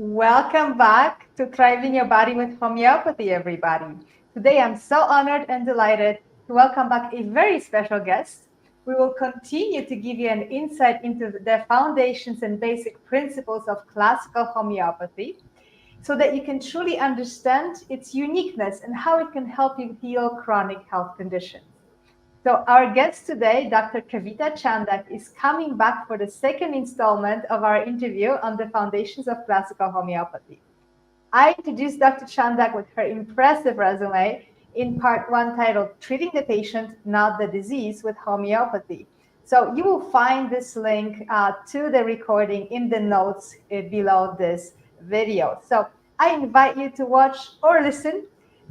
Welcome back to Thriving Your Body with Homeopathy, everybody. Today, I'm so honored and delighted to welcome back a very special guest. We will continue to give you an insight into the foundations and basic principles of classical homeopathy so that you can truly understand its uniqueness and how it can help you heal chronic health conditions. So our guest today, Dr. Kavita Chandak, is coming back for the second installment of our interview on the foundations of classical homeopathy. I introduced Dr. Chandak with her impressive resume in part one titled Treating the Patient, Not the Disease with Homeopathy. So you will find this link to the recording in the notes below this video. So I invite you to watch or listen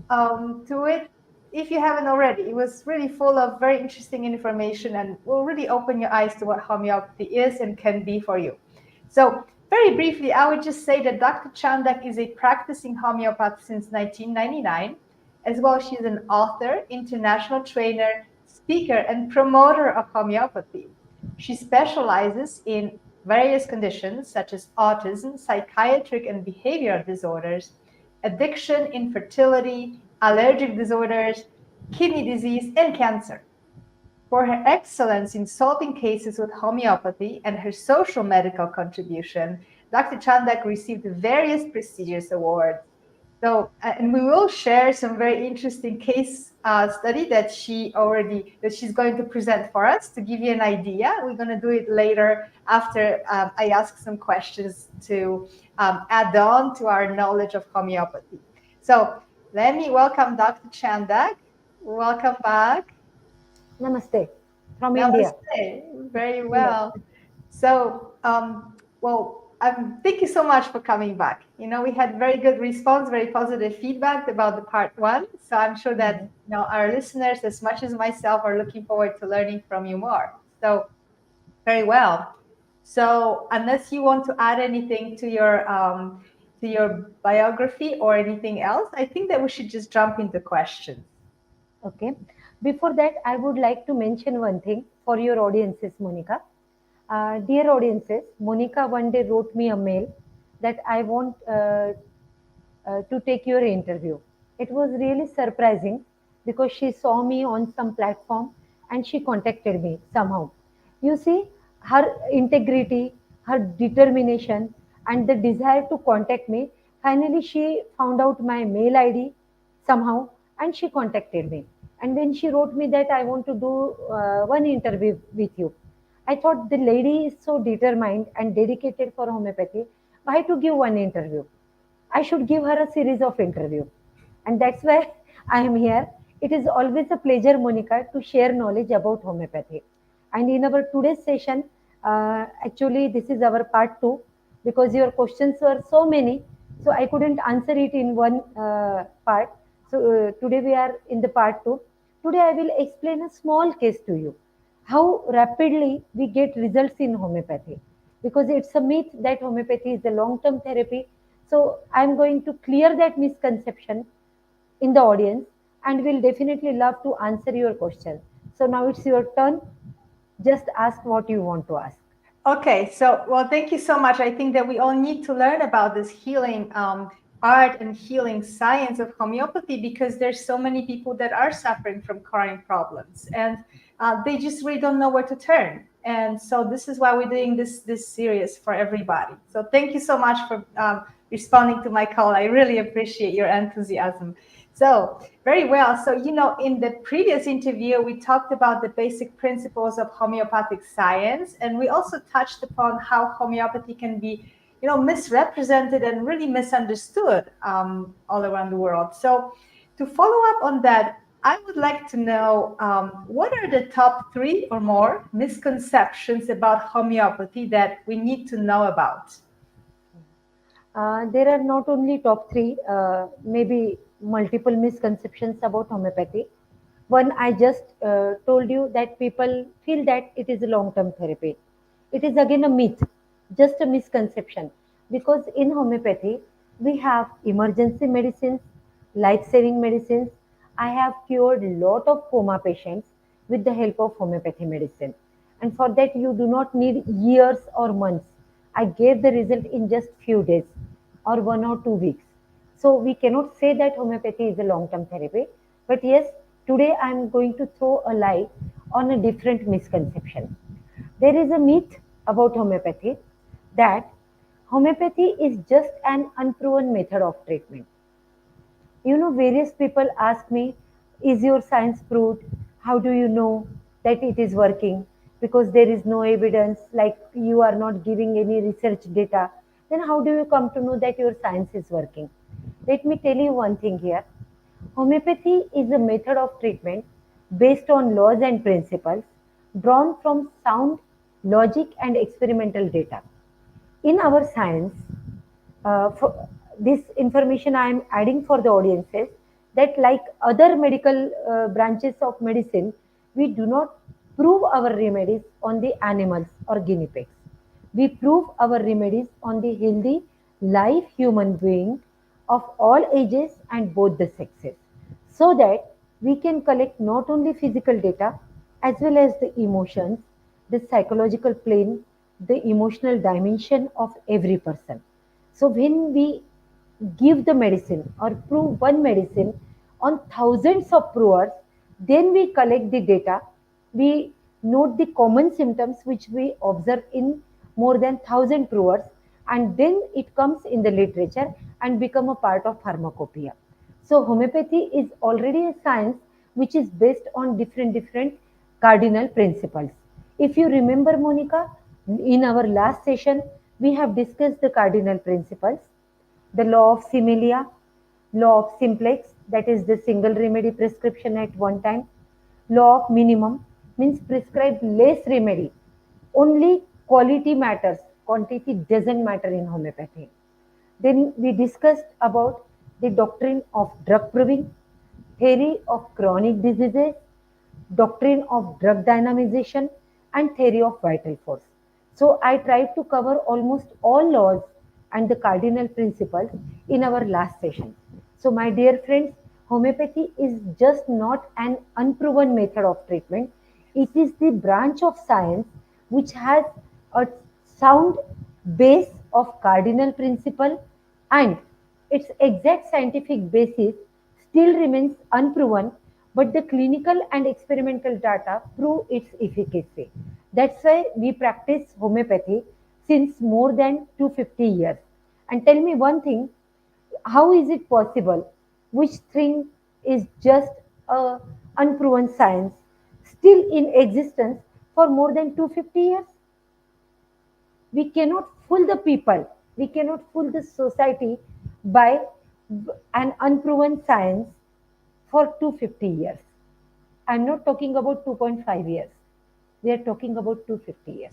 to it if you haven't already. It was really full of very interesting information and will really open your eyes to what homeopathy is and can be for you. So very briefly, I would just say that Dr. Chandak is a practicing homeopath since 1999. As well, she's an author, international trainer, speaker, and promoter of homeopathy. She specializes in various conditions such as autism, psychiatric and behavioral disorders, addiction, infertility, allergic disorders, kidney disease, and cancer. For her excellence in solving cases with homeopathy and her social medical contribution, Dr. Chandak received various prestigious awards. So, and we will share some very interesting case study that she's going to present for us to give you an idea. We're going to do it later after I ask some questions to add on to our knowledge of homeopathy. So let me welcome Dr. Chandak. Welcome back. Namaste from India. Namaste. Very well. So, thank you so much for coming back. We had very good response, very positive feedback about the part one. So I'm sure that our listeners, as much as myself, are looking forward to learning from you more. So, very well. So, unless you want to add anything to your biography or anything else, I think that we should just jump into questions. Okay. Before that, I would like to mention one thing for your audiences, Monica. Dear audiences, Monica one day wrote me a mail that I want to take your interview. It was really surprising because she saw me on some platform and she contacted me somehow. You see, her integrity, her determination, and the desire to contact me. Finally, she found out my mail ID somehow and she contacted me. And when she wrote me that I want to do one interview with you, I thought the lady is so determined and dedicated for homeopathy. Why to give one interview? I should give her a series of interview. And that's why I am here. It is always a pleasure, Monica, to share knowledge about homeopathy. And in our today's session, actually, this is our part two because your questions were so many, so I couldn't answer it in one part. So today we are in the part two. Today I will explain a small case to you how rapidly we get results in homeopathy because it's a myth that homeopathy is a long term therapy. So I'm going to clear that misconception in the audience and will definitely love to answer your question. So now it's your turn. Just ask what you want to ask. Okay, so thank you so much. I think that we all need to learn about this healing art and healing science of homeopathy because there's so many people that are suffering from chronic problems and they just really don't know where to turn. And so this is why we're doing this series for everybody. So thank you so much for responding to my call. I really appreciate your enthusiasm. So, very well. So, in the previous interview, we talked about the basic principles of homeopathic science, and we also touched upon how homeopathy can be, misrepresented and really misunderstood all around the world. So, to follow up on that, I would like to know what are the top three or more misconceptions about homeopathy that we need to know about? There are not only top three, maybe multiple misconceptions about homeopathy. One, I just told you that people feel that it is a long term therapy. It is again a myth, just a misconception. Because in homeopathy, we have emergency medicines, life saving medicines. I have cured a lot of coma patients with the help of homeopathy medicine. And for that, you do not need years or months. I gave the result in just few days or 1 or 2 weeks. So we cannot say that homeopathy is a long-term therapy. But yes, today I am going to throw a light on a different misconception. There is a myth about homeopathy that homeopathy is just an unproven method of treatment. Various people ask me, is your science proved? How do you know that it is working? Because there is no evidence, like you are not giving any research data. Then how do you come to know that your science is working? Let me tell you one thing here. Homeopathy is a method of treatment based on laws and principles drawn from sound logic and experimental data. In our science, for this information I am adding for the audiences, that like other medical branches of medicine, we do not prove our remedies on the animals or guinea pigs. We prove our remedies on the healthy live human being of all ages and both the sexes, so that we can collect not only physical data as well as the emotions, the psychological plane, the emotional dimension of every person. So when we give the medicine or prove one medicine on thousands of provers, then we collect the data. We note the common symptoms which we observe in more than 1,000 provers, and then it comes in the literature and become a part of pharmacopoeia. So homeopathy is already a science which is based on different cardinal principles. If you remember, Monica, in our last session, we have discussed the cardinal principles: the law of similia, law of simplex, that is the single remedy prescription at one time, law of minimum means prescribe less remedy, only quality matters, quantity doesn't matter in homeopathy. Then we discussed about the doctrine of drug proving, theory of chronic diseases, doctrine of drug dynamization, and theory of vital force. So I tried to cover almost all laws and the cardinal principles in our last session. So my dear friends, homeopathy is just not an unproven method of treatment. It is the branch of science which has a sound base of cardinal principle, and its exact scientific basis still remains unproven, but the clinical and experimental data prove its efficacy. That's why we practice homeopathy since more than 250 years. And tell me one thing, how is it possible? Which thing is just a unproven science still in existence for more than 250 years? We cannot fool the people, we cannot fool the society by an unproven science for 250 years. I'm not talking about 2.5 years, we are talking about 250 years.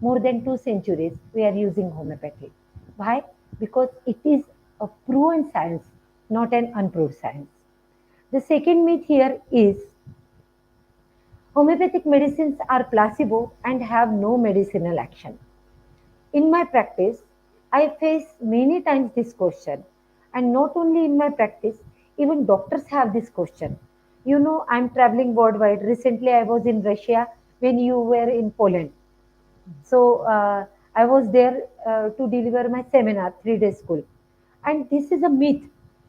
More than 2 centuries we are using homeopathy. Why? Because it is a proven science, not an unproved science. The second myth here is homeopathic medicines are placebo and have no medicinal action. In my practice, I face many times this question, and not only in my practice, even doctors have this question. I'm traveling worldwide. Recently, I was in Russia when you were in Poland. So I was there to deliver my seminar, 3 day school. And this is a myth.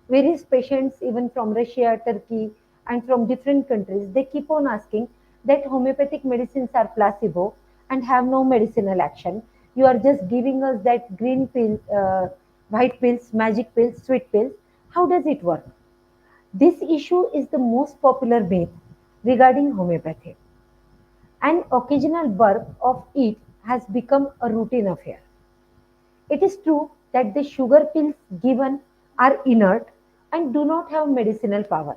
Various patients, even from Russia, Turkey, and from different countries, they keep on asking that homeopathic medicines are placebo and have no medicinal action. You are just giving us that green pill, white pills, magic pills, sweet pills. How does it work? This issue is the most popular myth regarding homeopathy. An occasional burp of it has become a routine affair. It is true that the sugar pills given are inert and do not have medicinal power,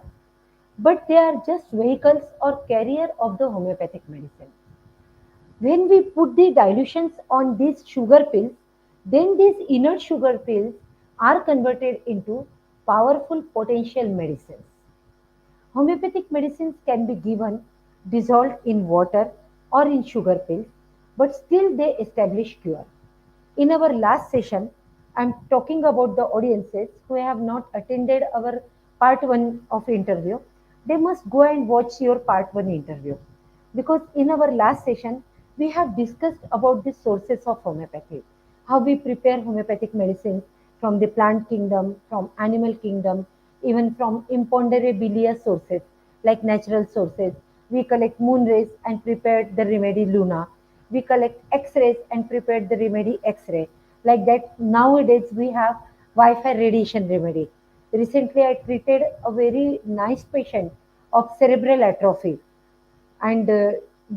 but they are just vehicles or carrier of the homeopathic medicine. When we put the dilutions on these sugar pills, then these inert sugar pills are converted into powerful potential medicines. Homeopathic medicines can be given dissolved in water or in sugar pills, but still they establish cure. In our last session, I'm talking about the audiences who have not attended our part 1 of interview. They must go and watch your part 1 interview, because in our last session we have discussed about the sources of homeopathy, how we prepare homeopathic medicines from the plant kingdom, from animal kingdom, even from imponderabilia sources like natural sources. We collect moon rays and prepare the remedy Luna. We collect X-rays and prepare the remedy X-ray. Like that, nowadays we have Wi-Fi radiation remedy. Recently, I treated a very nice patient of cerebral atrophy and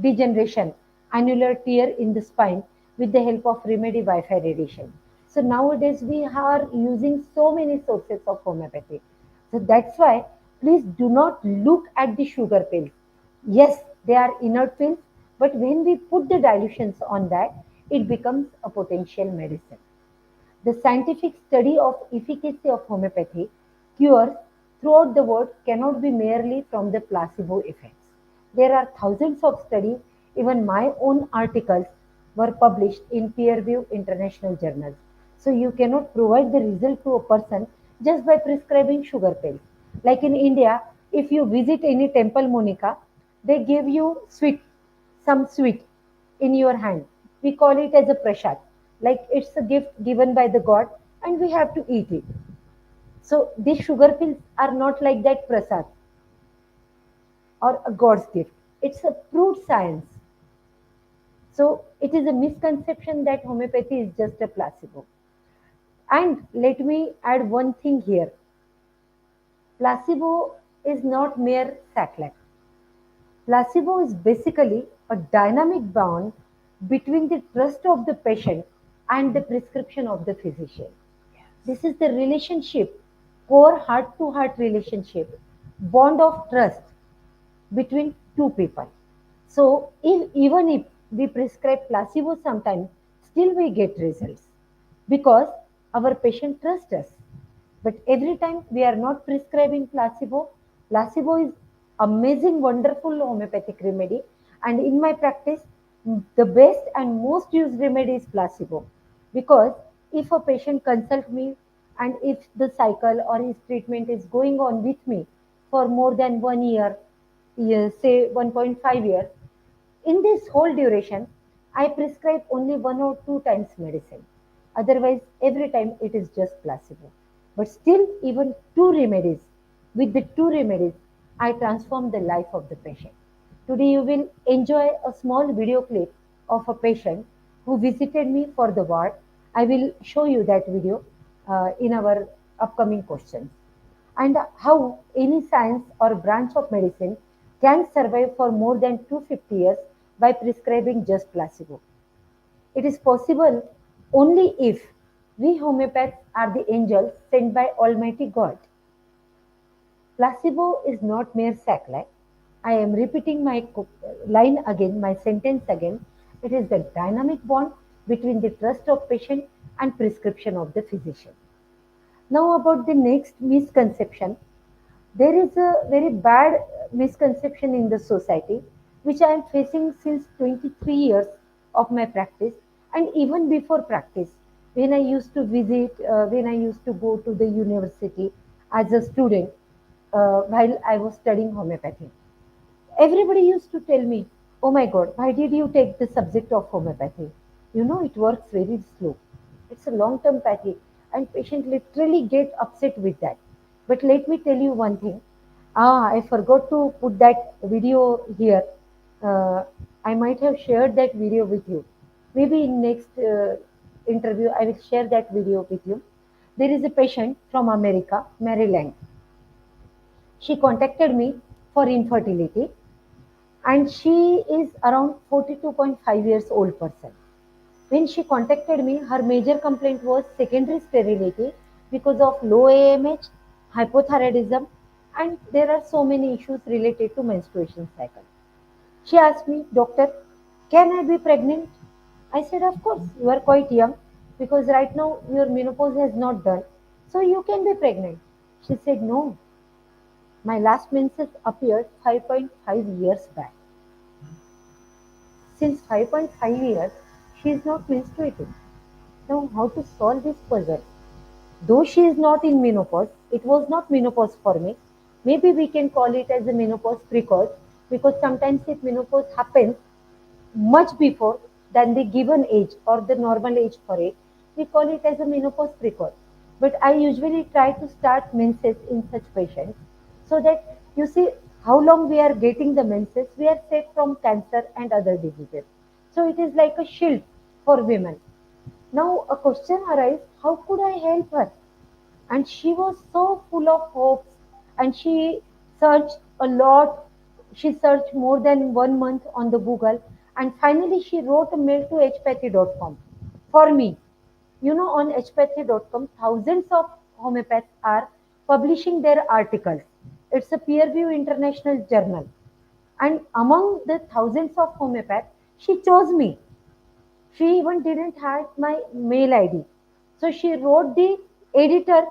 degeneration, annular tear in the spine with the help of remedy Wi-Fi radiation. So nowadays we are using so many sources of homeopathy. So that's why please do not look at the sugar pills. Yes, they are inert pills, but when we put the dilutions on that, it becomes a potential medicine. The scientific study of efficacy of homeopathy cures throughout the world cannot be merely from the placebo effects. There are thousands of studies, even my own articles were published in peer-reviewed international journals. So you cannot provide the result to a person just by prescribing sugar pills. Like in India, if you visit any temple, Monica, they give you some sweet in your hand. We call it as a prasad, like it's a gift given by the god, and we have to eat it. So these sugar pills are not like that prasad or a god's gift. It's a proved science. So it is a misconception that homeopathy is just a placebo. And let me add one thing here. Placebo is not mere saclec. Placebo is basically a dynamic bond between the trust of the patient and the prescription of the physician. This is the relationship, core heart to heart relationship, bond of trust between two people. So, even if we prescribe placebo sometimes, still we get results because our patient trusts us. But every time we are not prescribing placebo, placebo is amazing, wonderful homeopathic remedy. And in my practice, the best and most used remedy is placebo because if a patient consult me and if the cycle or his treatment is going on with me for more than 1 year, say 1.5 years, in this whole duration, I prescribe only 1 or 2 times medicine. Otherwise, every time it is just placebo. But still, even two remedies, with the two remedies, I transform the life of the patient. Today, you will enjoy a small video clip of a patient who visited me for the ward. I will show you that video in our upcoming questions and how any science or branch of medicine can survive for more than 250 years by prescribing just placebo. It is possible only if we homeopaths are the angels sent by Almighty God. Placebo is not mere saclay. I am repeating my line again, my sentence again. It is the dynamic bond between the trust of patient and prescription of the physician. Now about the next misconception. There is a very bad misconception in the society which I am facing since 23 years of my practice and even before practice when I used to visit, when I used to go to the university as a student while I was studying homeopathy. Everybody used to tell me, "Oh my God, why did you take the subject of homeopathy? You know, it works very slow. It's a long term pathy, and patient literally get upset with that." But let me tell you one thing. I forgot to put that video here. Uh, I might have shared that video with you. Maybe in next interview, I will share that video with you. There is a patient from America, Maryland. She contacted me for infertility and she is around 42.5 years old person. When she contacted me, her major complaint was secondary sterility because of low AMH, hypothyroidism, and there are so many issues related to menstruation cycle. She asked me, "Doctor, can I be pregnant?" I said, "Of course, you are quite young because right now your menopause has not done, so you can be pregnant." She said, "No, my last menses appeared 5.5 years back. Since 5.5 years, she is not menstruating. Now, how to solve this puzzle? Though she is not in menopause, it was not menopause for me. Maybe we can call it as a menopause precoz because sometimes if menopause happens much before than the given age or the normal age for it, we call it as a menopause precoz. But I usually try to start menses in such patients so that you see how long we are getting the menses, we are safe from cancer and other diseases. So it is like a shield for women. Now a question arises, how could I help her? And she was so full of hopes, and she searched a lot. She searched more than 1 month on the Google, and finally she wrote a mail to hpathy.com for me. You know, on hpathy.com, thousands of homeopaths are publishing their articles. It's a peer reviewed international journal. And among the thousands of homeopaths, she chose me. She even didn't have my mail ID. So she wrote the editor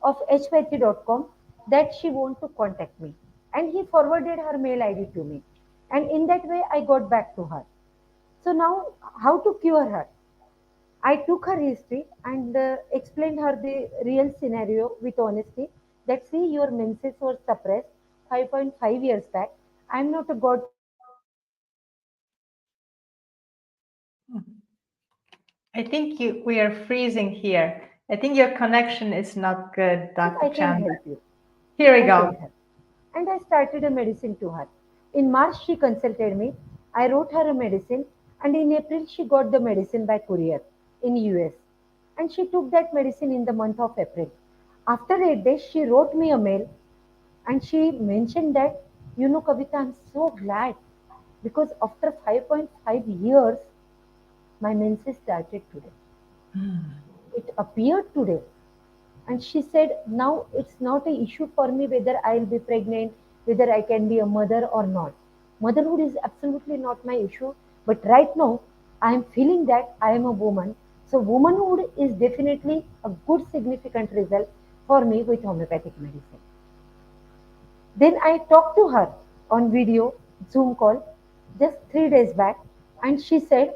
of hpathy.com that she want to contact me. And he forwarded her mail ID to me. And in that way, I got back to her. So now, how to cure her? I took her history and explained her the real scenario with honesty that see your menses were suppressed 5.5 years back. I'm not a god to stop your menses. But I can help you with homeopathic medicine. I And think she said, we are freezing here. I think your connection is not good, yes, Dr. I can Chandak. help you. Here we I told go. her. And I started a medicine to her. In March, she consulted me. I wrote her a medicine, and in April, she got the medicine by courier in US. And she took that medicine in the month of April. After 8 days, she wrote me a mail and she mentioned that, you know, Kavita, I'm so glad because after 5.5 years, my menses started today. It appeared today. And she said, now it's not an issue for me whether I'll be pregnant, whether I can be a mother or not. Motherhood is absolutely not my issue. But right now, I am feeling that I am a woman. So, womanhood is definitely a good, significant result for me with homeopathic medicine. Then I talked to her on video, Zoom call, just 3 days back, and she said,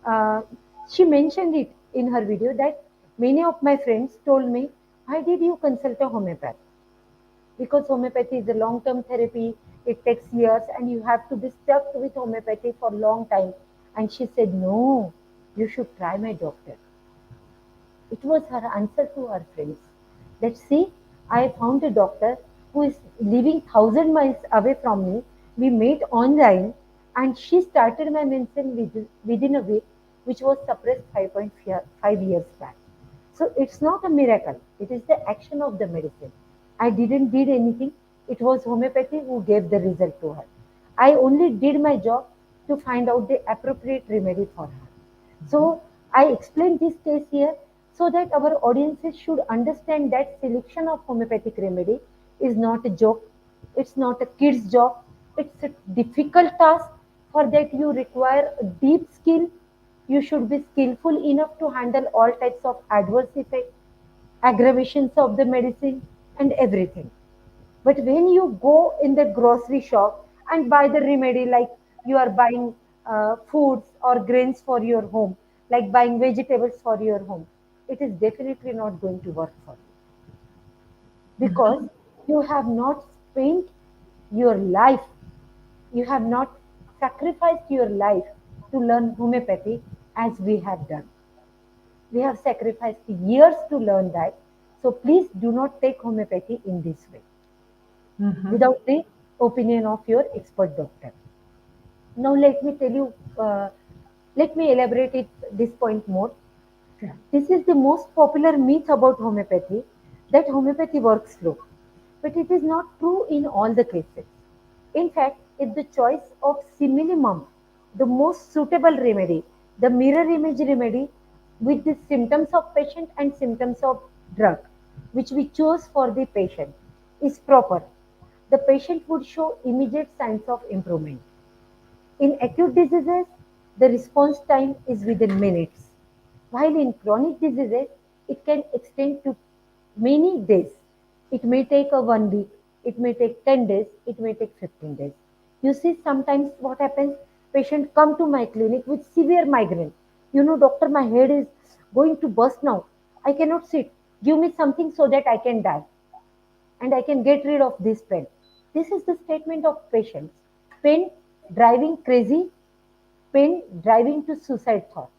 uh, she mentioned it in her video that many of my friends told me, why did you consult a homeopath? Because homeopathy is a long term therapy, it takes years, and you have to be stuck with homeopathy for a long time. And she said, no, you should try my doctor. It was her answer to her friends. That see, I found a doctor who is living 1,000 miles away from me. We met online and she started my medicine within a week, which was suppressed 5.5 years back. So it's not a miracle. It is the action of the medicine. I didn't did anything. It was homeopathy who gave the result to her. I only did my job to find out the appropriate remedy for her. So I explained this case here so that our audiences should understand that selection of homeopathic remedy is not a joke. It's not a kid's job. It's a difficult task. For that you require a deep skill. You should be skillful enough to handle all types of adverse effects, aggravations of the medicine, and everything. But when you go in the grocery shop and buy the remedy, like you are buying foods or grains for your home, like buying vegetables for your home, it is definitely not going to work for you because you have not spent your life, you have not sacrificed your life to learn homeopathy as we have done. We have sacrificed years to learn that. So please do not take homeopathy in this way Mm-hmm. without the opinion of your expert doctor. Now let me tell you, let me elaborate it, this point more. Sure. This is the most popular myth about homeopathy that homeopathy works slow, but it is not true in all the cases. In fact, it's the choice of simillimum, the most suitable remedy, the mirror image remedy with the symptoms of patient and symptoms of drug, which we choose for the patient, is proper. The patient would show immediate signs of improvement. In acute diseases, the response time is within minutes, while in chronic diseases, it can extend to many days. It may take a 1 week, it may take 10 days, it may take 15 days. You see, sometimes what happens, patient come to my clinic with severe migraine. You know, doctor, my head is going to burst now. I cannot sit. Give me something so that I can die and I can get rid of this pain. This is the statement of patients. Pain driving crazy, pain driving to suicide thought.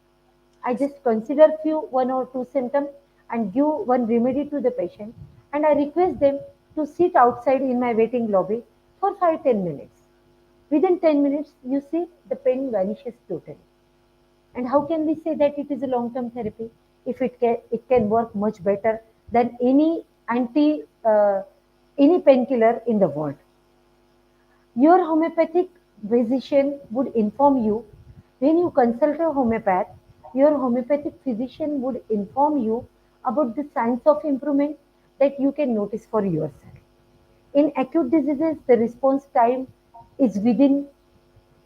I just consider few one or two symptoms and give one remedy to the patient, and I request them to sit outside in my waiting lobby for 5-10 minutes. Within 10 minutes, you see the pain vanishes totally. And how can we say that it is a long-term therapy if it can work much better than any painkiller in the world? Your homeopathic physician would inform you when you consult a homeopath. Your homeopathic physician would inform you about the signs of improvement that you can notice for yourself. In acute diseases, the response time is within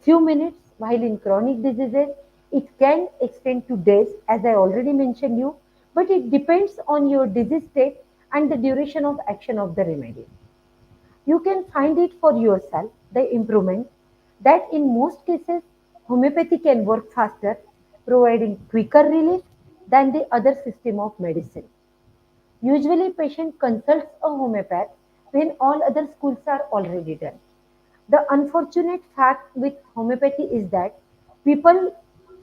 few minutes, while in chronic diseases, it can extend to days, as I already mentioned you, but it depends on your disease state and the duration of action of the remedy. You can find it for yourself, the improvement, that in most cases, homeopathy can work faster, providing quicker relief than the other system of medicine. Usually, patient consults a homeopath when all other schools are already done. The unfortunate fact with homeopathy is that people,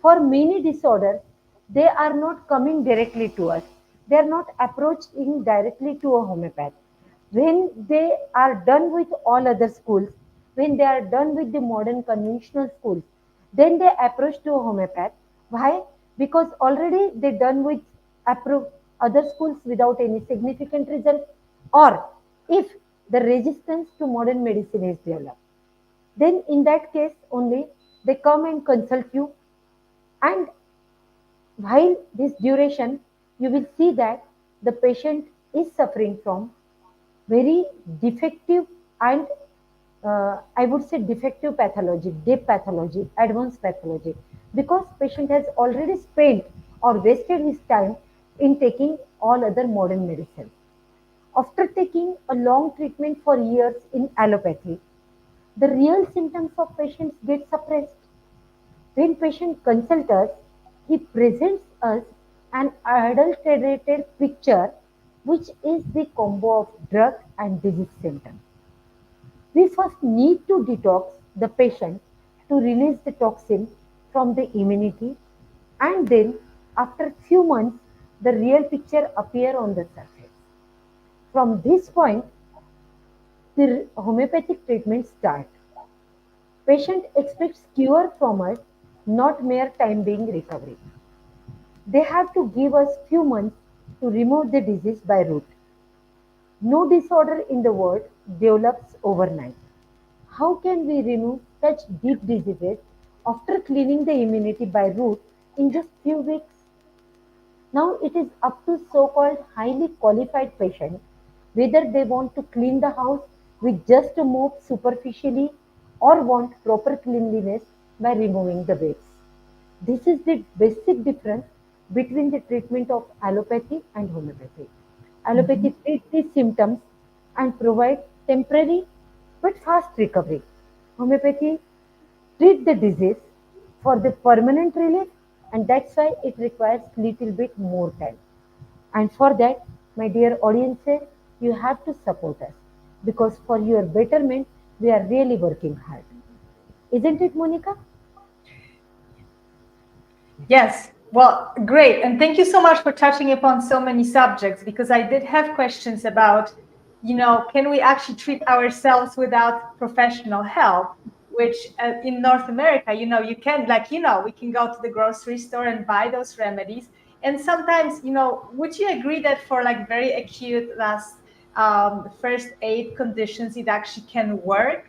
for many disorders, they are not coming directly to us. They are not approaching directly to a homeopath. When they are done with all other schools, when they are done with the modern conventional schools, then they approach to a homeopath. Why? Because already they done with appro- other schools without any significant result, or if the resistance to modern medicine is developed, then in that case only they come and consult you. And while this duration, you will see that the patient is suffering from very defective and I would say defective pathology, deep pathology, advanced pathology, because patient has already spent or wasted his time in taking all other modern medicine. After taking a long treatment for years in allopathy, the real symptoms of patients get suppressed. When patient consults us, he presents us an adulterated picture, which is the combo of drug and disease symptom. We first need to detox the patient to release the toxin from the immunity, and then after few months the real picture appear on the surface. From this point, the homeopathic treatment start. Patient expects cure from us, not mere time being recovery. They have to give us few months to remove the disease by root. No disorder in the world develops overnight. How can we remove such deep diseases after cleaning the immunity by root in just few weeks? Now it is up to so-called highly qualified patients whether they want to clean the house with just a mop superficially or want proper cleanliness by removing the waste. This is the basic difference between the treatment of allopathy and homeopathy. Mhm. Allopathy treats the symptoms and provide temporary but fast recovery. Homeopathy treats the disease for the permanent relief, and that's why it requires little bit more time. And for that, my dear audiences, you have to support us because for your betterment, we are really working hard. Isn't it, Monica? Yes, well, great. And thank you so much for touching upon so many subjects because I did have questions about, can we actually treat ourselves without professional help? Which in North America, you can, like, we can go to the grocery store and buy those remedies. And sometimes, would you agree that for like very acute last first aid conditions, it actually can work?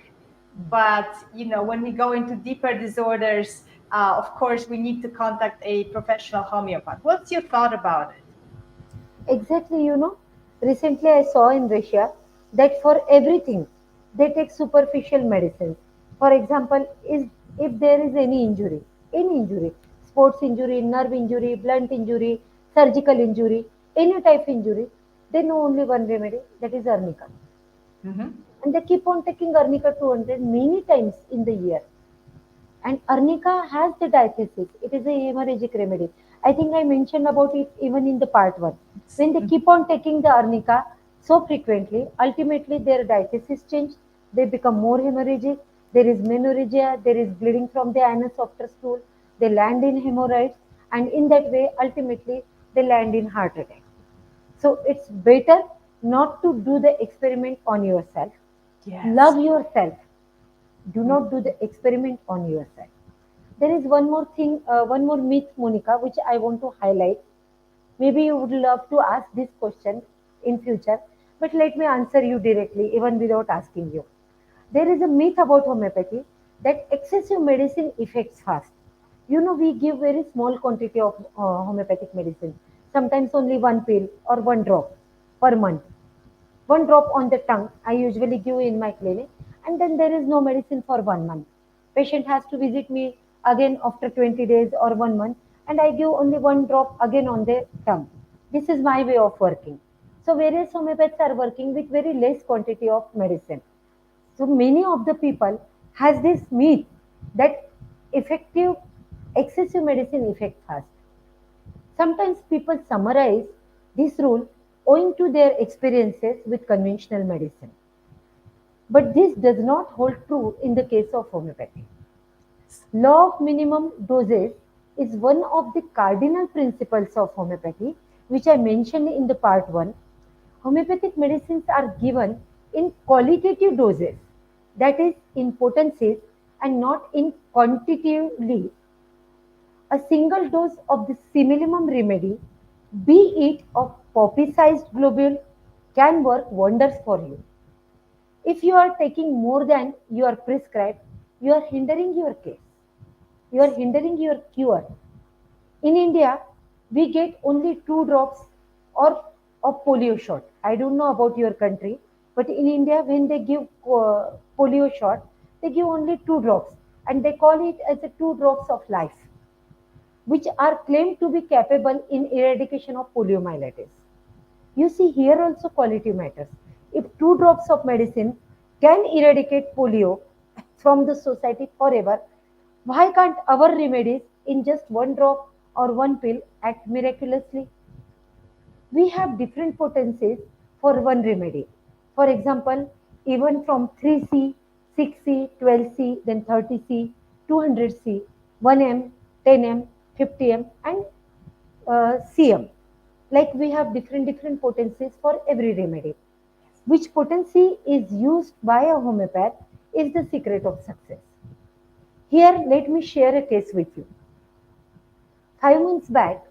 But when we go into deeper disorders, of course we need to contact a professional homeopath. What's your thought about it? Exactly, recently I saw in Russia that for everything they take superficial medicines. For example, is if there is any injury, sports injury, nerve injury, blunt injury, surgical injury, any type injury, they know only one remedy, that is arnica. Hmm. And they keep on taking arnica 200 many times in the year. And arnica has the diathesis. It is a hemorrhagic remedy. I think I mentioned about it even in the part one. When they keep on taking the arnica so frequently, ultimately their diathesis change. They become more hemorrhagic. There is menorrhagia. There is bleeding from the anus after stool. They land in hemorrhoids, and in that way, ultimately, they land in heart attack. So it's better not to do the experiment on yourself. Yes. Love yourself. Do not do the experiment on yourself. There is one more thing, one more myth, Monica, which I want to highlight. Maybe you would love to ask this question in future, but let me answer you directly, even without asking you. There is a myth about homeopathy that excessive medicine affects fast. You know, we give very small quantity of homeopathic medicine, sometimes only one pill or one drop per month. One drop on the tongue, I usually give in my clinic, and then there is no medicine for 1 month. Patient has to visit me again after 20 days or 1 month, and I give only one drop again on the tongue. This is my way of working. So various homeopaths are working with very less quantity of medicine. So many of the people has this myth that effective excessive medicine affect fast. Sometimes people summarize this rule owing to their experiences with conventional medicine. But this does not hold true in the case of homeopathy. Law of minimum doses is one of the cardinal principles of homeopathy, which I mentioned in the part 1. Homeopathic medicines are given in qualitative doses, that is, in potencies and not in quantitatively. A single dose of the similimum remedy, be it of poppy-sized globule, can work wonders for you. If you are taking more than you are prescribed, you are hindering your case. You are hindering your cure. In India, we get only 2 drops or of polio shot. I don't know about your country, but in India, when they give polio shot, they give only 2 drops, and they call it as a 2 drops of life, which are claimed to be capable in eradication of poliomyelitis. You see, here also quality matters. If 2 drops of medicine can eradicate polio from the society forever, why can't our remedies in just one drop or one pill act miraculously? We have different potencies for one remedy. For example, even from 3C, 6C, 12C, then 30C, 200C, 1M, 10M, 50M, and CM. Like we have different potencies for every remedy. Which potency is used by a homeopath is the secret of success. Here, let me share a case with you. 5 months back,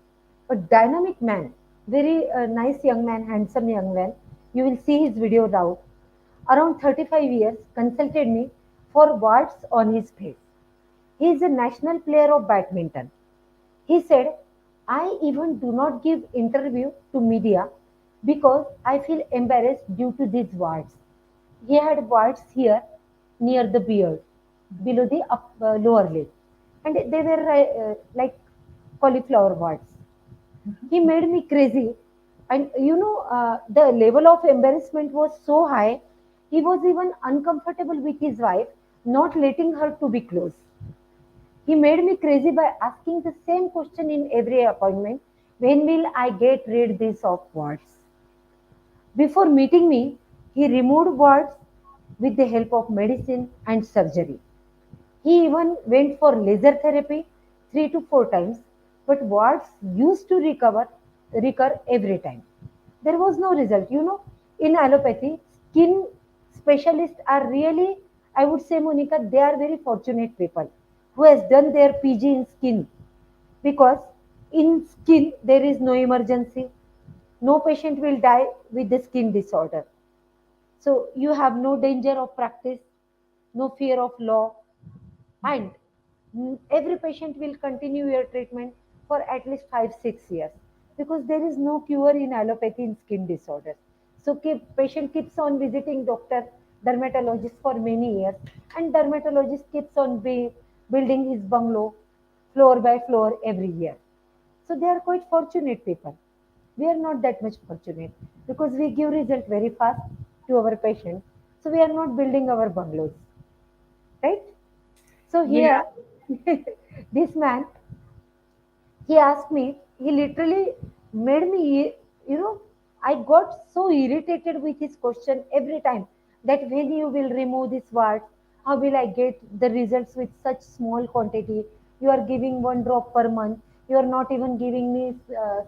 a dynamic man, very nice young man, handsome young man, you will see his video now, around 35 years, consulted me for warts on his face. He is a national player of badminton. He said, I even do not give interview to media because I feel embarrassed due to these warts. He had warts here near the beard, below the lower lip, and they were like cauliflower warts. He made me crazy, and the level of embarrassment was so high. He was even uncomfortable with his wife, not letting her to be close. He made me crazy by asking the same question in every appointment. When will I get rid this of warts? Before meeting me, he removed warts with the help of medicine and surgery. He even went for laser therapy 3 to 4 times, but warts used to recur every time. There was no result. You know, in allopathy, skin specialists are really, I would say, Monica, they are very fortunate people who has done their PG in skin, because in skin there is no emergency. No patient will die with the skin disorder. So you have no danger of practice, no fear of law, and every patient will continue your treatment for at least 5 6 years, because there is no cure in allopathy in skin disorders. So patient keeps on visiting doctor dermatologist for many years, and dermatologist keeps on building his bungalow floor by floor every year. So they are quite fortunate people. We are not that much fortunate, because we give result very fast to our patients. So we are not building our bungalows, right? So Yeah. here, this man, he asked me, he literally made me, I got so irritated with his question every time, that when you will remove this word, how will I get the results with such small quantity? You are giving 1 drop per month. You are not even giving me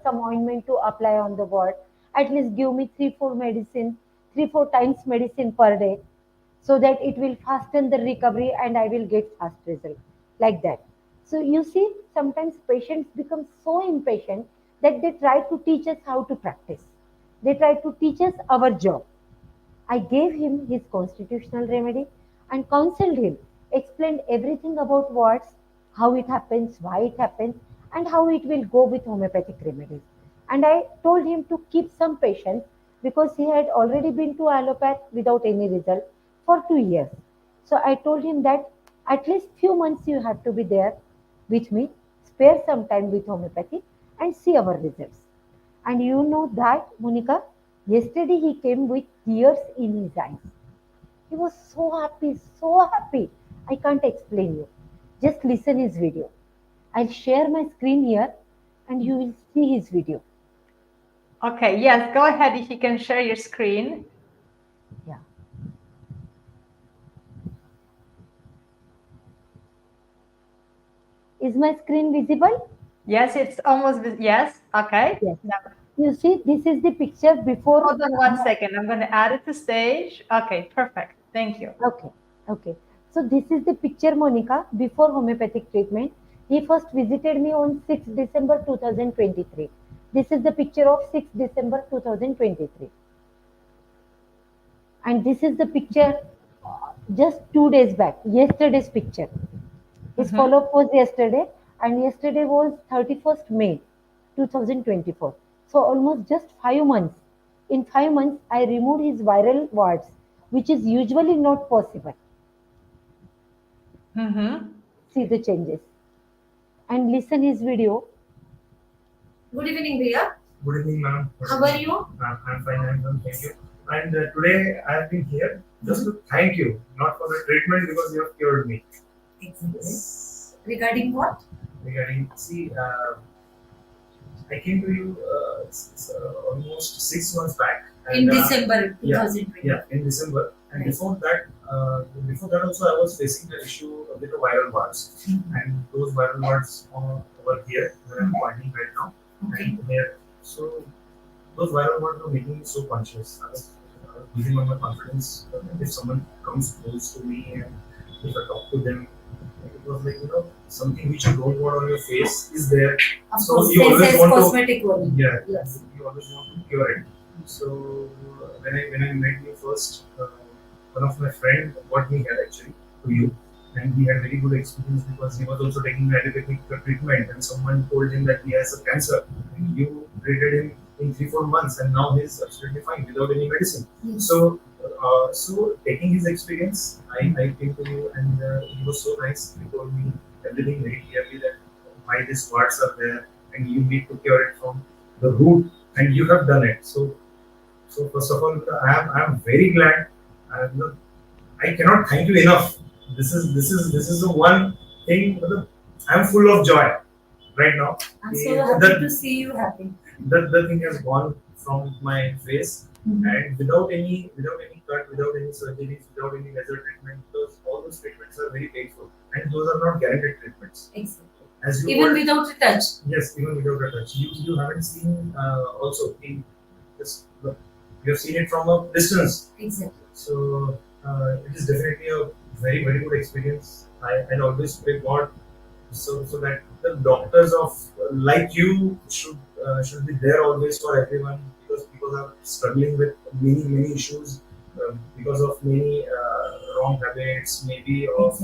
some ointment to apply on the word. at least give me 3 4 medicine, 3 4 times medicine per day, so that it will fasten the recovery and I will get fast result, like that. So you see, sometimes patients become so impatient that they try to teach us how to practice. They try to teach us our job. I gave him his constitutional remedy and counseled him, explained everything about warts, how it happens, why it happens, and how it will go with homeopathic remedies. And I told him to keep some patience because he had already been to allopath without any result for 2 years. So I told him that at least few months you have to be there with me, spare some time with homeopathy, and see our results. And you know that, Monica, yesterday he came with tears in his eyes. He was so happy, so happy. I can't explain you. Just listen his video. I'll share my screen here and you will see his video. Okay, yes, go ahead if you can share your screen. Yeah. Is my screen visible? Yes, it's almost, yes, okay. Yes. Now, You see, this is the picture before. hold on one second. I'm going to add it to stage. Okay, perfect. Thank you. Okay, okay. So this is the picture, Monica, before homeopathic treatment. He first visited me on 6th December 2023. This is the picture of 6th December 2023. And this is the picture just 2 days back, yesterday's picture. His Mhm. follow-up was yesterday, and yesterday was 31st May 2024. So almost just 5 months. In 5 months, I removed his viral warts, which is usually not possible. Mhm. See the changes and listen his video. Good evening, Bhaiya. Good evening, ma'am. How are you? I'm fine, I'm fine, thank you. And today I have been here just to thank you, not for the treatment because you have cured me. Exactly. Regarding what? Regarding, see, I came to you almost 6 months back. In And, December yeah, 2020. yeah, in December. And Right. before that also I was facing the issue with the viral warts. And those viral warts over here, where I'm pointing right now, Okay. and here. So those viral wards were making me so conscious. I was losing on my confidence. If someone comes close to me and if I talk to them, it was like, something which you don't want on your face is there. Of So course, you this always is want to, cosmetic only. yeah, Yes. you always want to cure it. So when I met you first, one of my friend got me here actually to you, and he had very good experience because he was also taking allopathic treatment, and someone told him that he has a cancer. And you treated him in 3 4 months, and now he's absolutely fine without any medicine. Yes. So taking his experience, I came to you, and he was so nice. He told me everything very clearly that why these warts are there, and you need to cure it from the root, and you have done it. So first of all, I'm very glad. I'm, I cannot thank you enough. This is the one thing. I'm full of joy right now. I'm so happy to see you happy. The thing has gone from my face, Mhm. and without any cut, without any surgeries, without any laser treatment, because all those treatments are very painful, and those are not guaranteed treatments. Exactly. As you Even were- without a touch. Yes, even without a touch. You haven't seen also in this. You have seen it from a distance. Exactly. So it is definitely a very good experience. I always pray God so that the doctors of like you should be there always for everyone, because people are struggling with many issues because of many wrong habits, maybe of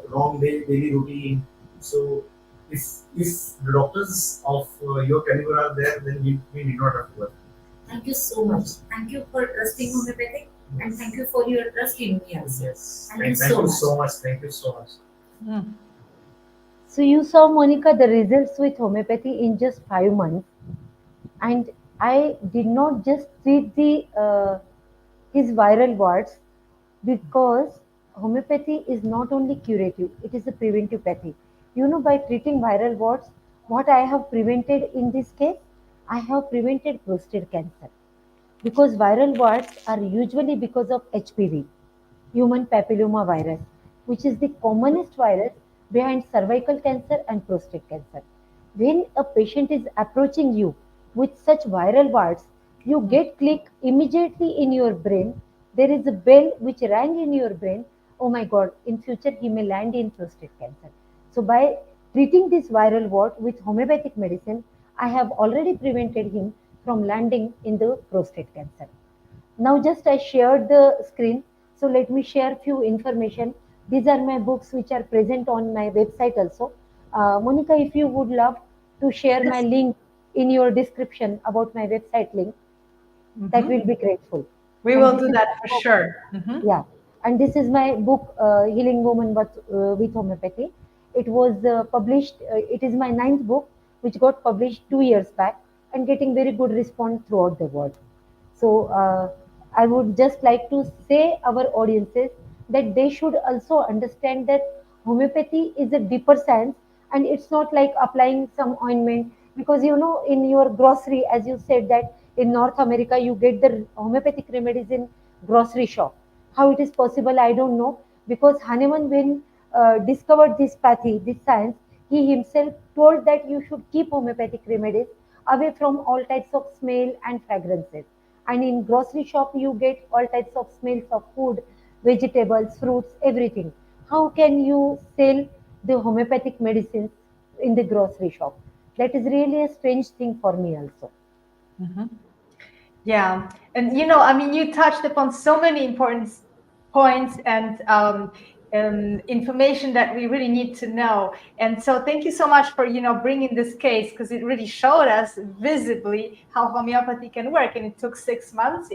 wrong daily routine. So if the doctors of your caliber are there, then we need not have to worry. Thank you so much. Thank you for trusting homeopathic, and thank you for your trust in me also. Yes. Thank you Thank so you much. so much. Thank you so much. Mm. So you saw, Monica, the results with homeopathy in just 5 months, and I did not just treat the his viral warts, because homeopathy is not only curative, it is a preventive pathy. You know, by treating viral warts, what I have prevented in this case, I have prevented prostate cancer, because viral warts are usually because of HPV, human papilloma virus, which is the commonest virus behind cervical cancer and prostate cancer. When a patient is approaching you with such viral words, you get click immediately in your brain. There is a bell which rang in your brain. Oh my God, in future he may land in prostate cancer. So by treating this viral word with homeopathic medicine, I have already prevented him from landing in the prostate cancer. Now just I shared the screen, so let me share few information. These are my books which are present on my website also. Monica, if you would love to share my Yes. link in your description about my website link, that will Mhm. be grateful. We And will this do is that my for book. sure. Mhm. Yeah, and this is my book, Healing Woman with Homeopathy. It was published. It is my ninth book, which got published 2 years back, and getting very good response throughout the world. So I would just like to say our audiences that they should also understand that homeopathy is a deeper science, and it's not like applying some ointment, because you know in your grocery, as you said that in North America you get the homeopathic remedies in grocery shop. How it is possible, I don't know, because Hahnemann, when discovered this pathy, this science, he himself told that you should keep homeopathic remedies away from all types of smell and fragrances. And in grocery shop, you get all types of smells of food, vegetables, fruits, everything. How can you sell the homeopathic medicines in the grocery shop? That is really a strange thing for me also. Mhm. Yeah, and I mean, you touched upon so many important points and information that we really need to know. And so, thank you so much for bringing this case, because it really showed us visibly how homeopathy can work. And it took 6 months.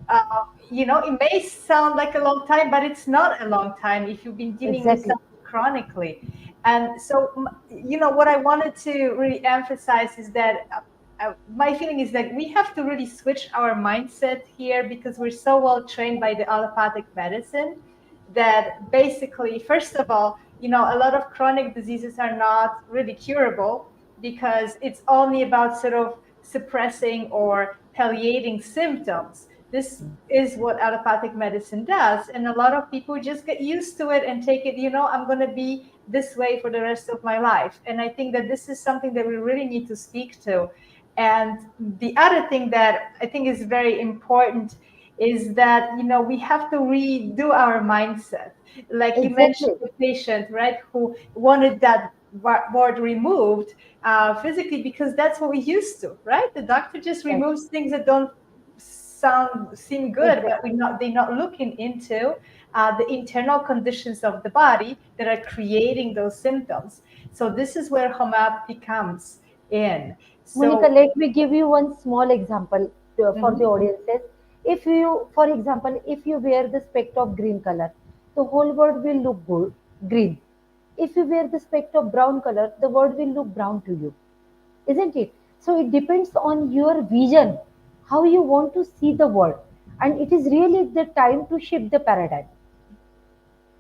Uh, it may sound like a long time, but it's not a long time if you've been dealing with Exactly. something chronically. And so, what I wanted to really emphasize is that my feeling is that we have to really switch our mindset here, because we're so well trained by the allopathic medicine that basically, first of all, a lot of chronic diseases are not really curable, because it's only about sort of suppressing or palliating symptoms. This is what allopathic medicine does. And a lot of people just get used to it and take it, I'm going to be this way for the rest of my life. And I think that this is something that we really need to speak to. And the other thing that I think is very important is that, we have to redo our mindset. Like you mentioned, Exactly. the patient, right, who wanted that word removed physically, because that's what we used to, right? The doctor just Right. removes things that don't seem good, but Exactly. they're not looking into the internal conditions of the body that are creating those symptoms. So this is where homeopathy comes in. Monica, So let me give you one small example for the mhm, audiences. If you, for example, if you wear the spect of green color, the whole world will look good, green. If you wear the spect of brown color, the world will look brown to you, isn't it? So it depends on your vision, how you want to see the world. And it is really the time to shift the paradigm.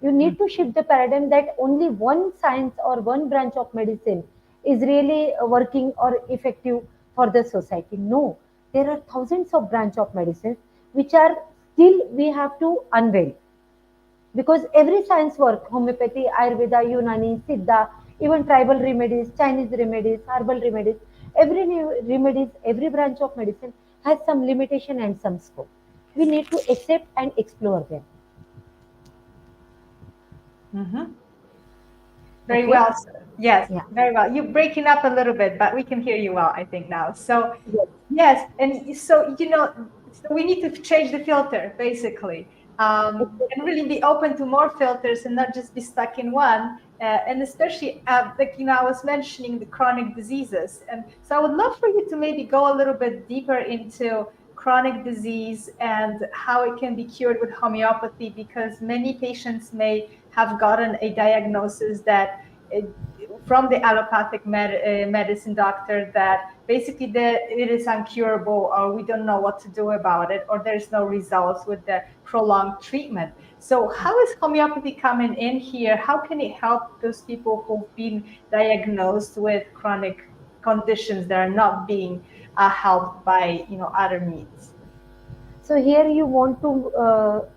You need to shift the paradigm that only one science or one branch of medicine is really working or effective for the society. No, there are thousands of branch of medicines which are still we have to unveil, because every science work, homeopathy, ayurveda, unani, siddha, even tribal remedies, Chinese remedies, herbal remedies, every new remedies, every branch of medicine has some limitation and some scope. We need to accept and explore them. mhm. Very Okay. well, sir. Yes, Yeah. very well. You're breaking up a little bit, but we can hear you well, I think now. So, Yes. yes, and so so we need to change the filter basically, and really be open to more filters and not just be stuck in one. And especially, like I was mentioning the chronic diseases, and so I would love for you to maybe go a little bit deeper into chronic disease and how it can be cured with homeopathy, because many patients may have gotten a diagnosis that uh, from the allopathic medicine doctor that basically it is incurable, or we don't know what to do about it, or there's no results with the prolonged treatment. So how is homeopathy coming in here? How can it help those people who've been diagnosed with chronic conditions that are not being helped by other means? So here you want to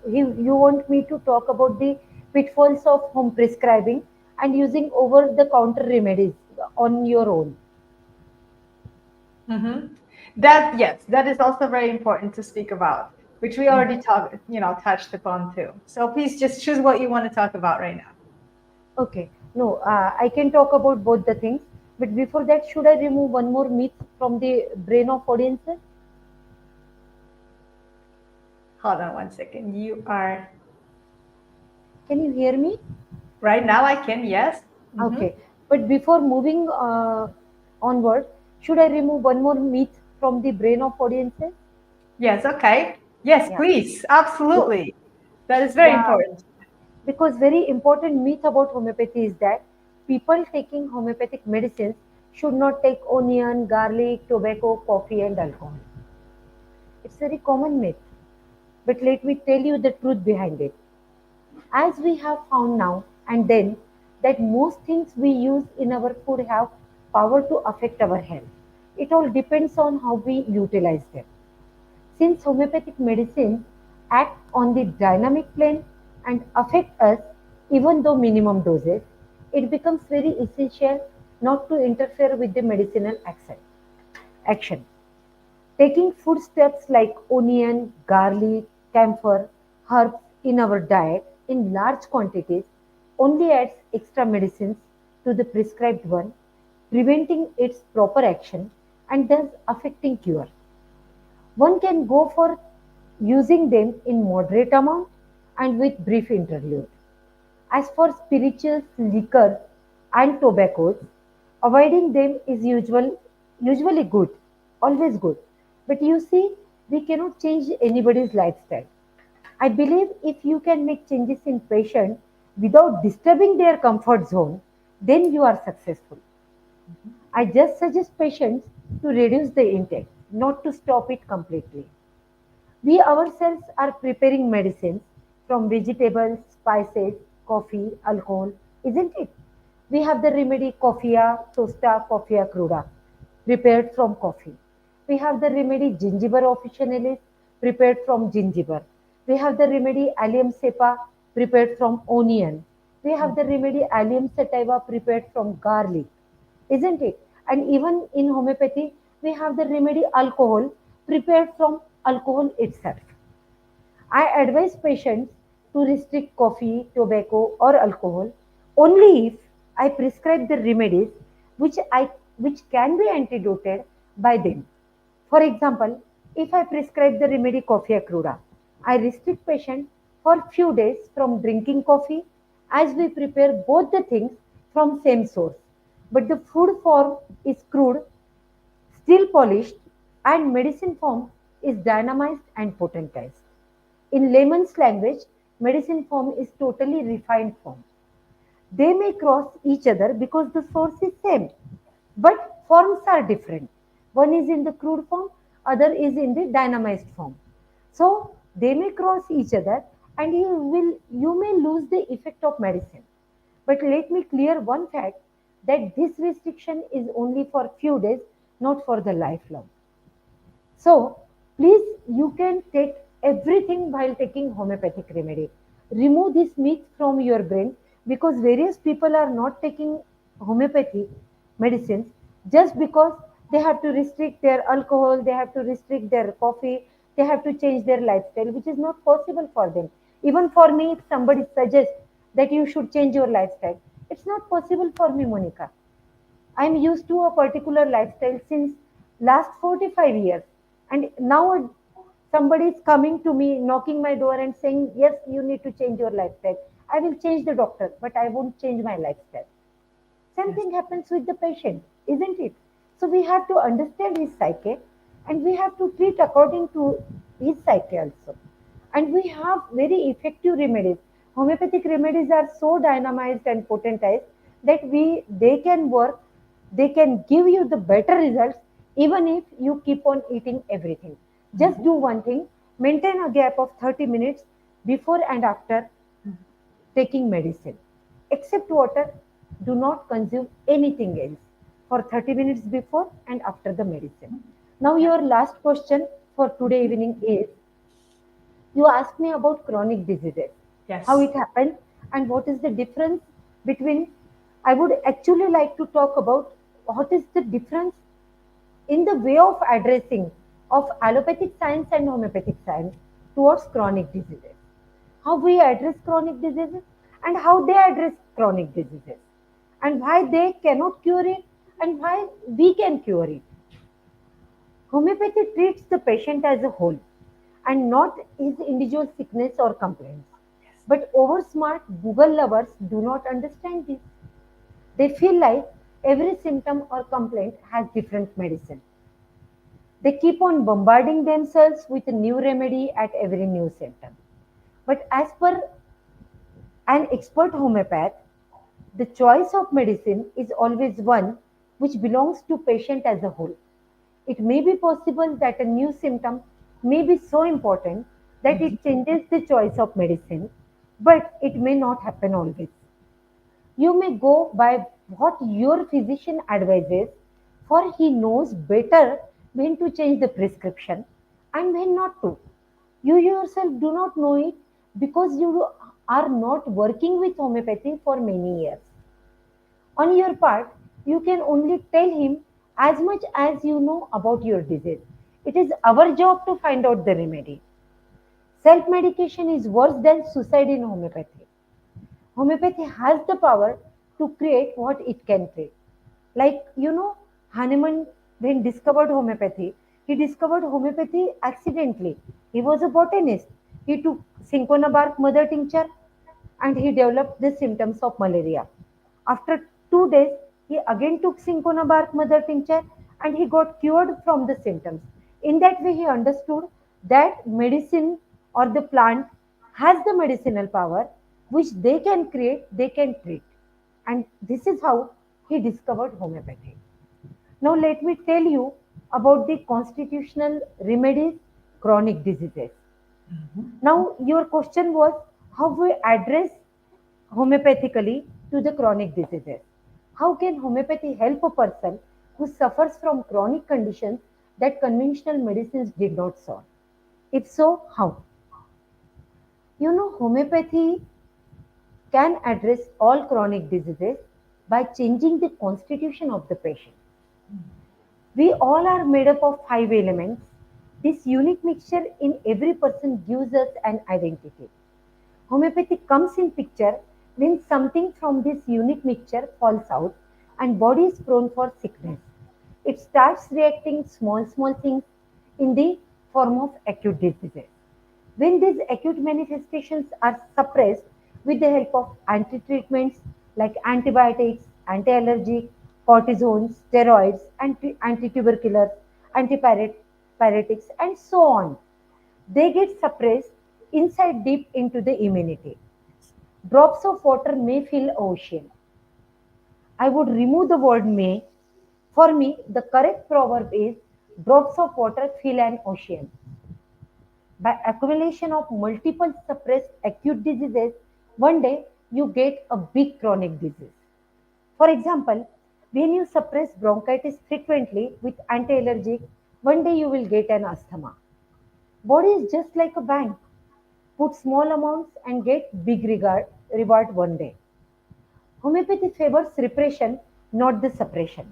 you want me to talk about the pitfalls of home prescribing and using over the counter remedies on your own. Mm-hmm. That yes, that is also very important to speak about, which we Mm. already touched upon too. So please just choose what you want to talk about right now. Okay. No, I can talk about both the things. But before that, should I remove one more myth from the brain of audiences? Hold on one second. You are Can you hear me? right now. I can, yes. Mm-hmm. Okay. But before moving onward, should I remove one more myth from the brain of audiences? Yes. Okay. Yes, Yeah. please. Be- Absolutely. That is very Yeah. important. Because very important myth about homeopathy is that people taking homeopathic medicines should not take onion, garlic, tobacco, coffee, and alcohol. It's very common myth. But let me tell you the truth behind it. As we have found now and then that most things we use in our food have power to affect our health. It all depends on how we utilize them. Since homeopathic medicines act on the dynamic plane and affect us even though minimum doses, it becomes very essential not to interfere with the medicinal action. Taking foodstuffs like onion, garlic, camphor, herbs in our diet in large quantities only adds extra medicines to the prescribed one, preventing its proper action and thus affecting cure. One can go for using them in moderate amount and with brief interlude. As for spirituous liquors and tobaccos, avoiding them is usually good, always good. But you see, we cannot change anybody's lifestyle. I believe if you can make changes in patient without disturbing their comfort zone, then you are successful. I just suggest patients to reduce the intake, not to stop it completely. We ourselves are preparing medicines from vegetables, spices, coffee, alcohol, isn't it? We have the remedy Coffea tosta, Coffea cruda, prepared from coffee. We have the remedy Gingiber officinalis, prepared from gingiber. We have the remedy Allium cepa, prepared from onion. We have the remedy Allium sativa, prepared from garlic, isn't it? And even in homeopathy, we have the remedy alcohol prepared from alcohol itself. I advise patients to restrict coffee, tobacco, or alcohol only if I prescribe the remedies which can be antidoted by them. For example, if I prescribe the remedy coffea cruda, I restrict patient for few days from drinking coffee as we prepare both the things from same source. But the food form is crude, still polished, and medicine form is dynamized and potentized. In layman's language, medicine form is totally refined form. They may cross each other because the source is same, but forms are different. One is in the crude form, other is in the dynamized form. So they may cross each other and you may lose the effect of medicine. But let me clear one fact that this restriction is only for few days, not for the lifelong. So, please, you can take everything while taking homeopathic remedy. Remove this myth from your brain because various people are not taking homeopathy medicines just because they have to restrict their alcohol, they have to restrict their coffee, they have to change their lifestyle, which is not possible for them. Even for me, if somebody suggests that you should change your lifestyle, it's not possible for me, Monica. I'm used to a particular lifestyle since last 45 years. And now somebody is coming to me, knocking my door and saying, yes, you need to change your lifestyle. I will change the doctor, but I won't change my lifestyle. Same Yes. thing happens with the patient, isn't it? So we have to understand his psyche and we have to treat according to his psyche also. And we have very effective remedies. Homeopathic remedies are so dynamized and potentized that they can work, they can give you the better results even if you keep on eating everything. Just Mhm. do one thing, maintain a gap of 30 minutes before and after taking medicine. Except water, do not consume anything else for 30 minutes before and after the medicine. Now, Yeah. your last question for today Mhm. evening is you asked me about chronic diseases, how Yes. it happens, and what is the difference between. I would actually like to talk about what is the difference in the way of addressing of allopathic science and homeopathic science towards chronic diseases. How we address chronic diseases and how they address chronic diseases, and why they cannot cure it and why we can cure it. Homeopathy treats the patient as a whole and not his individual sickness or complaints. But oversmart Google lovers do not understand this. They feel like every symptom or complaint has different medicine. They keep on bombarding themselves with a new remedy at every new symptom. But as per an expert homeopath, the choice of medicine is always one which belongs to patient as a whole. It may be possible that a new symptom may be so important that it changes the choice of medicine, but it may not happen always. You may go by what your physician advises, for he knows better when to change the prescription and when not to. You yourself do not know it because you are not working with homeopathy for many years. On your part, you can only tell him as much as you know about your disease. It is our job to find out the remedy. Self medication is worse than suicide in homeopathy. Homeopathy has the power to create what it can create. Like, Hahnemann, when discovered homeopathy, he discovered homeopathy accidentally. He was a botanist. He took cinchona bark mother tincture and he developed the symptoms of malaria. After 2 days, he again took cinchona bark mother tincture and he got cured from the symptoms. In that way, he understood that medicine or the plant has the medicinal power which they can create, they can treat. And this is how he discovered homeopathy. Now, let me tell you about the constitutional remedies chronic diseases. Now, your question was how we address homeopathically to the chronic diseases. How can homeopathy help a person who suffers from chronic conditions that conventional medicines did not solve? If so, how? Homeopathy can address all chronic diseases by changing the constitution of the patient. We all are made up of five elements. This unique mixture in every person gives us an identity. Homeopathy comes in picture when something from this unique mixture falls out and body is prone for sickness. It starts reacting small things in the form of acute diseases. When these acute manifestations are suppressed with the help of anti-treatments like antibiotics, anti-allergic, cortisones, steroids, anti-tuberculars, antipyretics, and so on, they get suppressed inside deep into the immunity. Drops of water may fill ocean. I would remove the word may. For me, the correct proverb is drops of water fill an ocean. By accumulation of multiple suppressed acute diseases, one day you get a big chronic disease. For example, when you suppress bronchitis frequently with anti-allergic, one day you will get an asthma. Body is just like a bank. Put small amounts and get big reward one day. Homeopathy favors repression, not the suppression.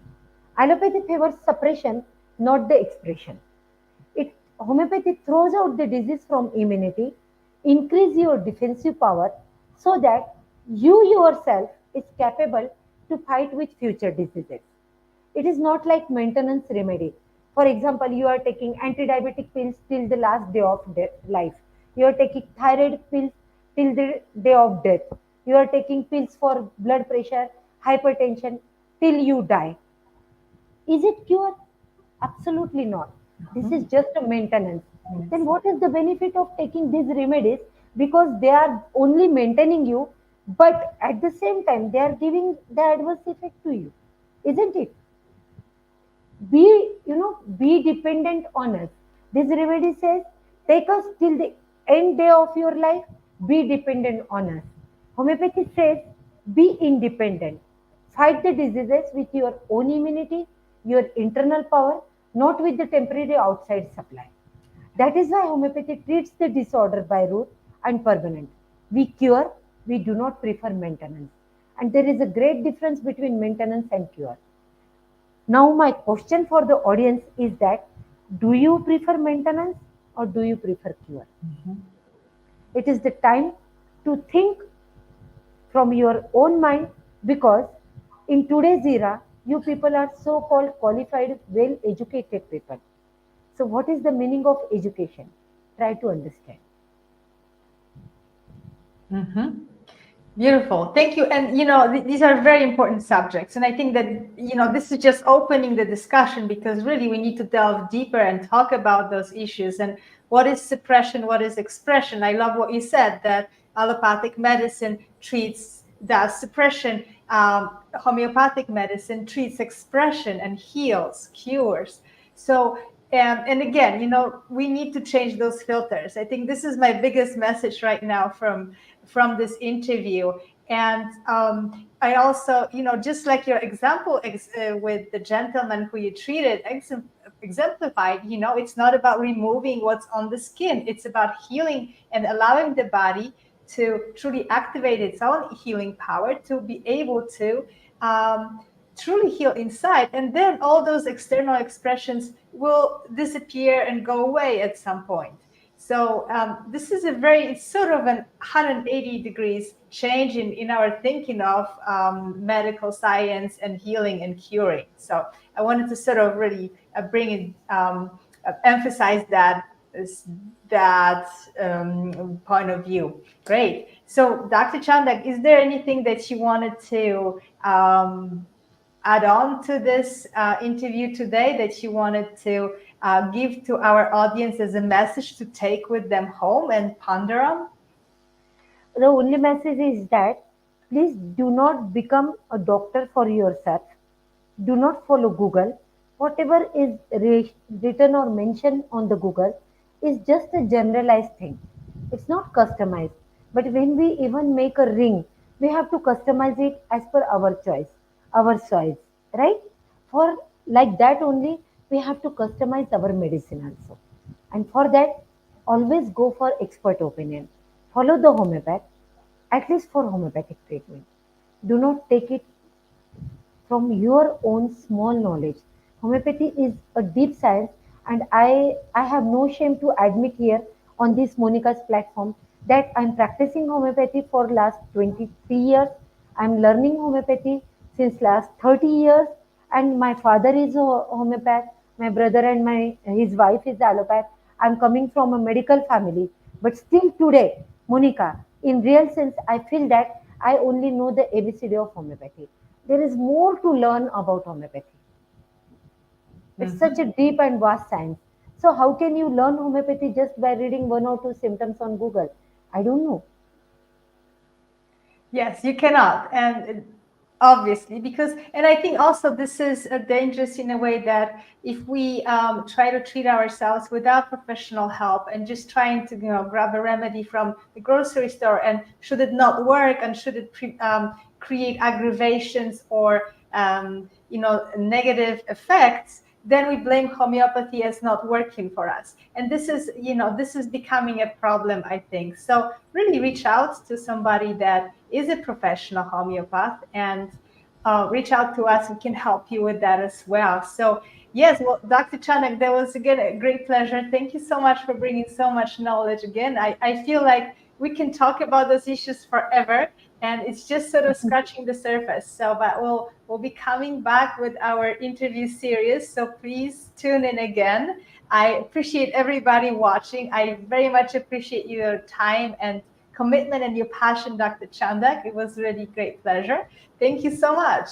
Allopathy favors suppression, not the expression. It Homeopathy throws out the disease from immunity, increase your defensive power so that you yourself is capable to fight with future diseases. It is not like maintenance remedy. For example, you are taking anti-diabetic pills till the last day of life. You are taking thyroid pills till the day of death. You are taking pills for blood pressure, hypertension till you die. Is it cure? Absolutely not. This is just a maintenance. Then what is the benefit of taking these remedies? Because they are only maintaining you, but at the same time they are giving the adverse effect to you, isn't it? Be dependent on us. This remedy says, take us till the end day of your life, be dependent on us. Homeopathy says, be independent. Fight the diseases with your own immunity, your internal power, not with the temporary outside supply. That is why homeopathy treats the disorder by root and permanent. We cure, we do not prefer maintenance. And there is a great difference between maintenance and cure. Now, my question for the audience is that do you prefer maintenance or do you prefer cure? It is the time to think from your own mind, because in today's era, you people are so called qualified, well educated people. So, what is the meaning of education? Try to understand. Mm-hmm. Beautiful. Thank you. And, these are very important subjects. And I think that, this is just opening the discussion, because really we need to delve deeper and talk about those issues. And what is suppression? What is expression? I love what you said, that allopathic medicine does suppression. Homeopathic medicine treats expression and heals, cures. So, and again, we need to change those filters. I think this is my biggest message right now from this interview. And I also, just like your example with the gentleman who you treated, exemplified, it's not about removing what's on the skin. It's about healing and allowing the body to truly activate its own healing power, to be able to truly heal inside. And then all those external expressions will disappear and go away at some point. So this is it's sort of an 180 degrees change in our thinking of medical science and healing and curing. So I wanted to sort of really bring it, emphasize that point of view. Great. So Dr. Chandak, is there anything that you wanted to add on to this interview today, that you wanted to give to our audience as a message to take with them home and ponder on? The only message is that please do not become a doctor for yourself. Do not follow Google. Whatever is written or mentioned on the Google is just a generalized thing. It's not customized. But when we even make a ring, we have to customize it as per our choice, right? For like that only, we have to customize our medicine also. And for that, always go for expert opinion. Follow the homeopath, at least for homeopathic treatment. Do not take it from your own small knowledge. Homeopathy is a deep science, and I have no shame to admit here on this Monica's platform that I'm practicing homeopathy for last 23 years. I'm learning homeopathy since last 30 years, and my father is a homeopath. My brother and his wife is allopath. I'm coming from a medical family, but still today, Monica, in real sense, I feel that I only know the ABCD of homeopathy. There is more to learn about homeopathy. It's such a deep and vast science. So, how can you learn homeopathy just by reading one or two symptoms on Google? I don't know. Yes, you cannot. And obviously, and I think also this is dangerous in a way that if we try to treat ourselves without professional help and just trying to, grab a remedy from the grocery store, and should it not work, and should it create aggravations or, negative effects, then we blame homeopathy as not working for us. And this is becoming a problem, I think. So really reach out to somebody that is a professional homeopath, and reach out to us. We can help you with that as well. So yes, well, Dr. Chanak, that was again a great pleasure. Thank you so much for bringing so much knowledge again. I feel like we can talk about those issues forever, and it's just sort of scratching the surface. So, but we'll be coming back with our interview series. So please tune in again. I appreciate everybody watching. I very much appreciate your time and commitment and your passion, Dr. Chandak. It was really great pleasure. Thank you so much.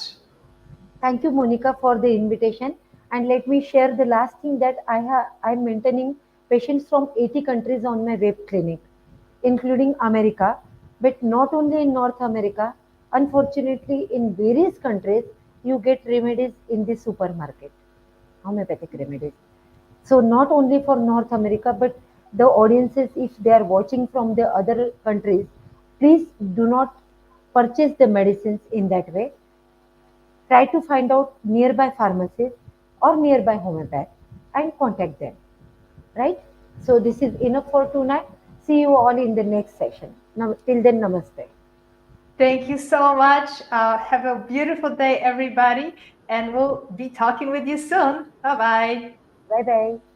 Thank you, Monica, for the invitation. And let me share the last thing that I'm maintaining patients from 80 countries on my web clinic, including America, but not only in North America. Unfortunately, in various countries, you get remedies in the supermarket, homeopathic remedies. So not only for North America, but the audiences, if they are watching from the other countries, please do not purchase the medicines in that way. Try to find out nearby pharmacies or nearby homeopath and contact them. Right? So this is enough for tonight. See you all in the next session. Now, till then, namaste. Thank you so much. Have a beautiful day, everybody. and we'll be talking with you soon. Bye bye. Bye bye.